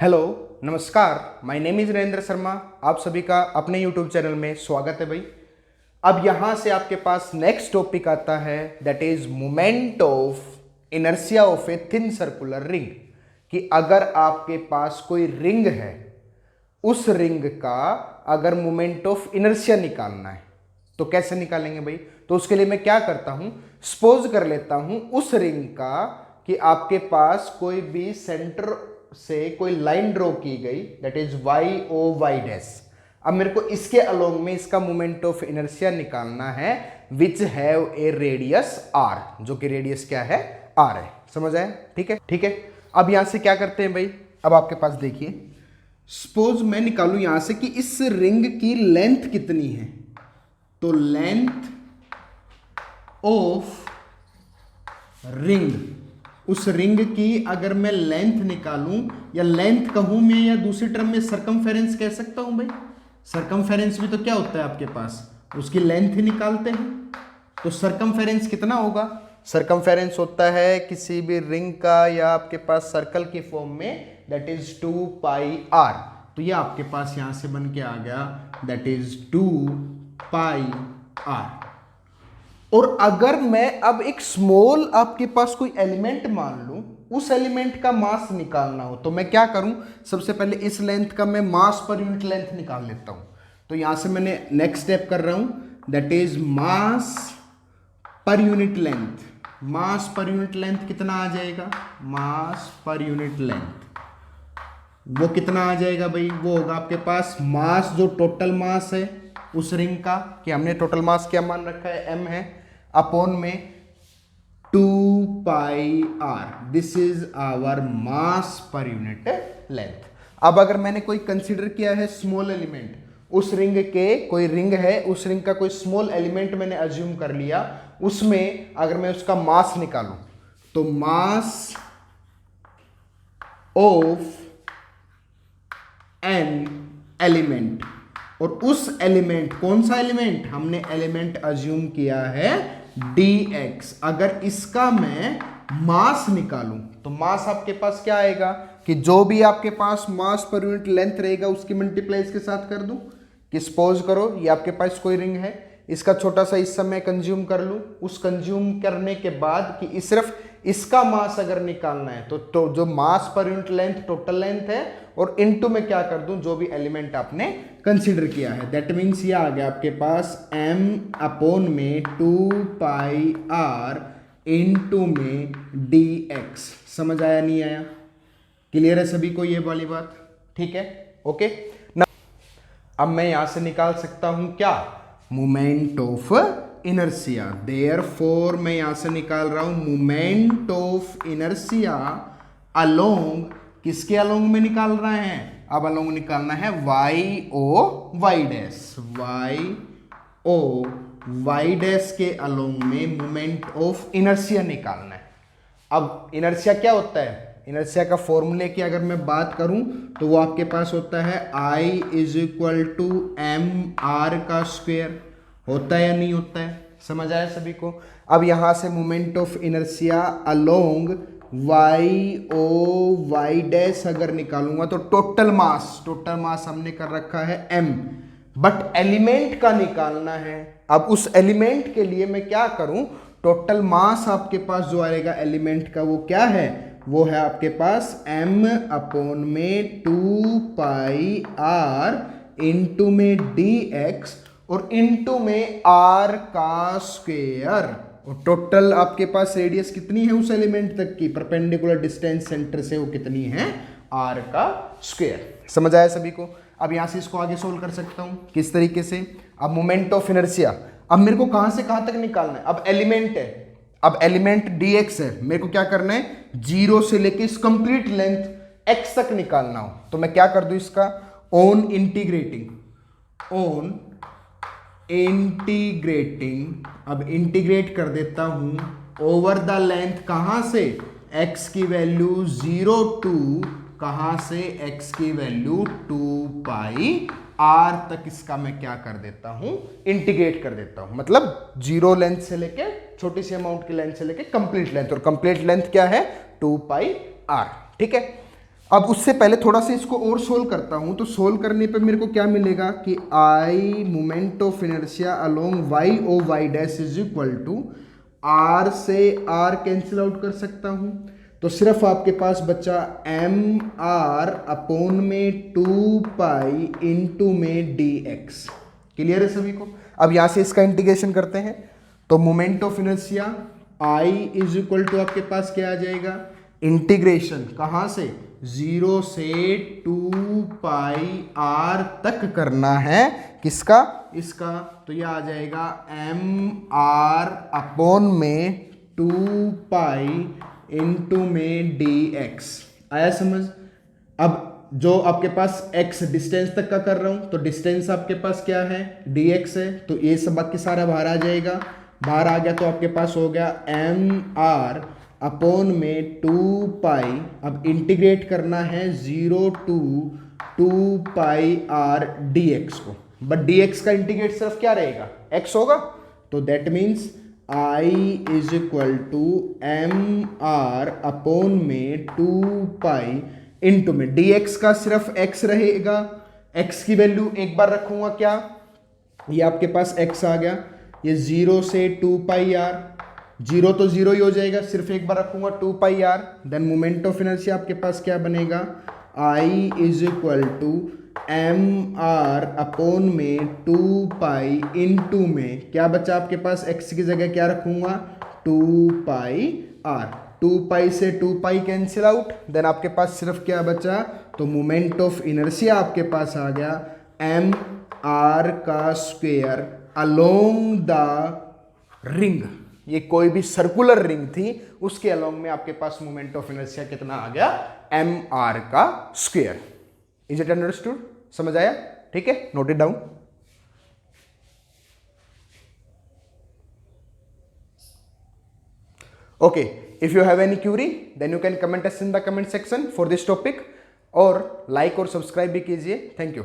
Hello, नमस्कार। My name is Narendra Sharma. आप सभी का अपने यूट्यूब चैनल में स्वागत है भाई। अब यहां से आपके पास नेक्स्ट टॉपिक आता है, that is moment of inertia of a thin circular ring. कि अगर आपके पास कोई रिंग है, उस रिंग का अगर मोमेंट ऑफ इनर्शिया निकालना है तो कैसे निकालेंगे भाई। तो उसके लिए मैं क्या करता हूं, सपोज कर लेता हूं उस रिंग का कि आपके पास कोई भी सेंटर से कोई लाइन ड्रॉ की गई, that is Y O Y dash. अब मेरे को इसके अलोंग में इसका मोमेंट ऑफ इनर्शिया निकालना है, which have a radius R, जो कि रेडियस क्या है, आर है। समझ आया? ठीक है, ठीक है। अब यहां से क्या करते हैं भाई, अब आपके पास देखिए, सपोज मैं निकालूं यहां से कि इस रिंग की लेंथ कितनी है। तो लेंथ ऑफ रिंग, उस रिंग की अगर मैं लेंथ निकालूं, या लेंथ कहूं मैं, या दूसरी टर्म में सरकमफेरेंस कह सकता हूं भाई। सरकमफेरेंस भी तो क्या होता है आपके पास, उसकी लेंथ ही निकालते हैं। तो सरकमफेरेंस कितना होगा? सरकमफेरेंस होता है किसी भी रिंग का या आपके पास सर्कल की फॉर्म में, दैट इज 2 पाई आर। तो ये आपके पास यहां से बन के आ गया, दैट इज 2 पाई आर। और अगर मैं अब एक स्मॉल आपके पास कोई एलिमेंट मान लूं, उस एलिमेंट का मास निकालना हो, तो मैं क्या करूं, सबसे पहले इस लेंथ का मैं मास पर यूनिट लेंथ निकाल लेता हूं। तो यहां से मैंने नेक्स्ट स्टेप कर रहा हूं, that is mass per unit length. Mass per unit length कितना आ जाएगा, मास पर यूनिट लेंथ वो कितना आ जाएगा भाई, वो होगा आपके पास मास, जो टोटल मास है उस रिंग का, कि हमने टोटल मास क्या मान रखा है, m है, अपॉन में 2 pi r. This is our mass per unit length. अब अगर मैंने कोई कंसीडर किया है स्मॉल एलिमेंट, उस रिंग के, कोई रिंग है, उस रिंग का कोई स्मॉल एलिमेंट मैंने अज्यूम कर लिया, उसमें अगर मैं उसका मास निकालूं, तो मास ऑफ एन एलिमेंट, और उस एलिमेंट, कौन सा एलिमेंट, हमने एलिमेंट अज्यूम किया है dx। अगर इसका मैं मास निकालूं, तो मास आपके पास क्या आएगा, कि जो भी आपके पास मास पर यूनिट लेंथ रहेगा उसकी मल्टीप्लाई इसके साथ कर दूं। कि सपोज करो ये आपके पास कोई रिंग है, इसका छोटा सा हिस्सा मैं कंज्यूम कर लूं, उस कंज्यूम करने के बाद कि सिर्फ इसका मास अगर निकालना है, तो जो मास per unit length total length है, और इनटू में क्या कर दूं, जो भी एलिमेंट आपने कंसीडर किया है। दैट मीन्स ये आ गया आपके पास m अपॉन में 2 पाई r इनटू में dx। समझ आया नहीं आया? क्लियर है सभी को ये वाली बात? ठीक है, ओके ना। अब मैं यहां से निकाल सकता हूं क्या, मोमेंट ऑफ इनर्शिया। देयरफॉर मैं यहां से निकाल रहा हूं मोमेंट ऑफ इनर्शिया अलोंग, किसके अलोंग में निकाल रहे हैं, अब अलोंग निकालना है वाई ओ वाई डैश, वाई ओ वाई डैश के अलोंग में मोमेंट ऑफ इनर्शिया निकालना है। अब इनर्शिया क्या होता है, इनर्शिया का फॉर्मूले की अगर मैं बात करूं, तो वो आपके पास होता है I is equal to M R का स्क्वायर। होता है या नहीं होता है? समझ आया सभी को? अब यहां से moment of inertia along Y O Y dash अगर निकालूंगा, तो टोटल मास हमने कर रखा है m, बट एलिमेंट का निकालना है। अब उस एलिमेंट के लिए मैं क्या करूं, टोटल मास आपके पास जो आएगा एलिमेंट का, वो क्या है, वो है आपके पास m अपॉन में 2 पाई r इंटू में dx, और इंटू में r का स्क्वायर। और टोटल आपके पास रेडियस कितनी है उस एलिमेंट तक की, परपेंडिकुलर डिस्टेंस सेंटर से, वो कितनी है, r का स्क्वायर। समझ आया सभी को? अब यहां से इसको आगे सोल्व कर सकता हूं, किस तरीके से। अब मोमेंट ऑफ इनर्शिया, अब मेरे को कहां से कहां तक निकालना है, अब एलिमेंट है, अब एलिमेंट dx है, मेरे को क्या करना है, 0 से लेके इस कंप्लीट लेंथ x तक निकालना हो, तो मैं क्या कर दूं इसका, ऑन इंटीग्रेटिंग, अब इंटीग्रेट कर देता हूं ओवर द लेंथ, कहां से, x की वैल्यू 0 टू, कहां से, x की वैल्यू 2 पाई r तक, इसका मैं क्या कर देता हूं, इंटीग्रेट कर देता हूं। मतलब 0 लेंथ से लेके, छोटी सी अमाउंट की लेंथ से लेके कंप्लीट लेंथ, और कंप्लीट लेंथ क्या है, 2 पाई r। ठीक है, अब उससे पहले थोड़ा सा इसको और सोल्व करता हूं। तो सोल्व करने पे मेरे को क्या मिलेगा कि I moment of inertia along Y O Y dash is equal to r से आर कैंसिल आउट कर सकता हूं। तो सिर्फ आपके पास बचा एम आर अपॉन में 2 पाई इंटू में डी एक्स। क्लियर है सभी को? अब यहां से इसका इंटीग्रेशन करते हैं। तो moment of inertia I is equal to आपके पास क्या आ जाएगा, इंटीग्रेशन कहां से, 0 से 2 पाई आर तक करना है, किसका, इसका। तो ये आ जाएगा एम आर अपॉन में 2 पाई इंटू में डी एक्स। आया समझ? अब जो आपके पास x डिस्टेंस तक का कर रहा हूं, तो डिस्टेंस आपके पास क्या है, dx है। तो ये सब बाकी सारा बाहर आ जाएगा, बाहर आ गया तो आपके पास हो गया एम आर अपॉन में 2 पाई। अब इंटीग्रेट करना है 0 to 2 pi R D X को, बट डी एक्स का इंटीग्रेट सिर्फ क्या रहेगा, x होगा। तो that means I is equal to M R upon में 2 पाई इंटू में डी एक्स का सिर्फ x रहेगा, x की वैल्यू एक बार रखूंगा क्या, ये आपके पास x आ गया, ये 0 से 2 पाई आर, 0 तो 0 ही हो जाएगा, सिर्फ एक बार रखूंगा 2 pi r. Then moment of inertia आपके पास क्या बनेगा, I is equal to M R upon में 2 पाई इंटू में क्या बचा आपके पास, x की जगह क्या रखूंगा, 2 पाई आर। 2 पाई से 2 पाई कैंसिल आउट, देन आपके पास सिर्फ क्या बचा, तो मोमेंट ऑफ इनर्शिया आपके पास आ गया एम आर का स्क्वायर अलोंग द रिंग। ये कोई भी सर्कुलर रिंग थी, उसके अलोंग में आपके पास मोमेंट ऑफ इनर्शिया कितना आ गया, एम आर का स्क्वायर। Is it understood? समझ आया? ठीक है, note it down. Okay, if you have any query then you can comment us in the comment section for this topic, और लाइक और सब्सक्राइब भी कीजिए। Thank you.